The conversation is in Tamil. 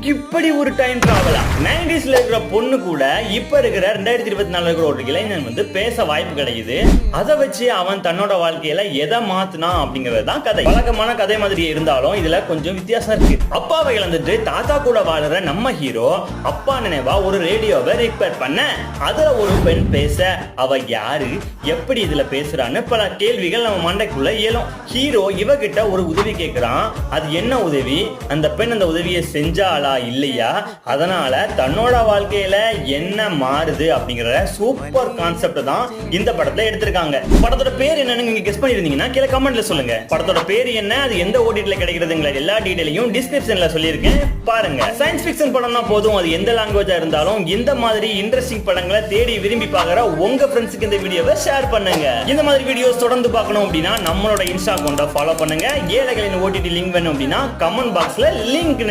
இப்படி ஒரு டைம் டிராவலா 90sல இருக்கிற பொண்ணு கூட இப்ப இருக்கிற 2024 இருக்கிற ஒரு இளைஞன் வந்து பேச வாய்ப்பு கிடைக்குது. அதை வச்சு அவன் தன்னோட வாழ்க்கையில எதை மாத்தினா அப்படிங்கறது தான் கதை. வழக்கமான கதை மாதிரி இருந்தாலும் இதுல கொஞ்சம் வித்தியாசம் இருக்கு. அப்பாவை இழந்துட்டு தாத்தா கூட வாழற நம்ம ஹீரோ அப்பா நினைவா ஒரு ரேடியோவை ரிப்பேர் பண்ண அதுல ஒரு பெண் பேச அவ யாரு, எப்படி இதுல பேசுறான்னு பல கேள்விகள் நம்ம மண்டைக்குள்ள இயலும். ஹீரோ இவகிட்ட ஒரு உதவி கேட்கிறான். அது என்ன உதவி, அந்த பெண் அந்த உதவியை செஞ்சாலா இல்லையா, அதனால தன்னோட வாழ்க்கையில என்ன மாறுது அப்படிங்கிற சூப்பர் கான்செப்ட் தான் இந்த படத்துல எடுத்திருக்காங்க. படத்தோட பேர் என்னன்னு நீங்க கெஸ் பண்ணிருந்தீங்கன்னா கீழே கமெண்ட்ல சொல்லுங்க. படத்தோட பேர் என்ன, அது எந்த ஓடிடில கிடைக்கிறதுங்கிற எல்லா டீடைலையும் டிஸ்கிரிப்ஷன்ல சொல்லியிருக்கேன், பாருங்க. சயின்ஸ் ஃபிக்ஷன் படம்னா போதும், அது எந்த லாங்குவேஜா இருந்தாலும் இந்த மாதிரி இன்ட்ரெஸ்டிங் படங்களை தேடி விரும்பி பார்க்குற உங்க ஃப்ரெண்ட்ஸுக்கு இந்த வீடியோவை ஷேர் பண்ணுங்க. இந்த மாதிரி வீடியோஸ் தொடர்ந்து பார்க்கணும் அப்படின்னா நம்மளோட இன்ஸ்டா அக்கௌண்ட்டை ஃபாலோ பண்ணுங்க. ஏழைகளின் ஓடிடி லிங்க் வேணும் அப்படின்னா கமெண்ட் பாக்ஸ்ல லிங்க்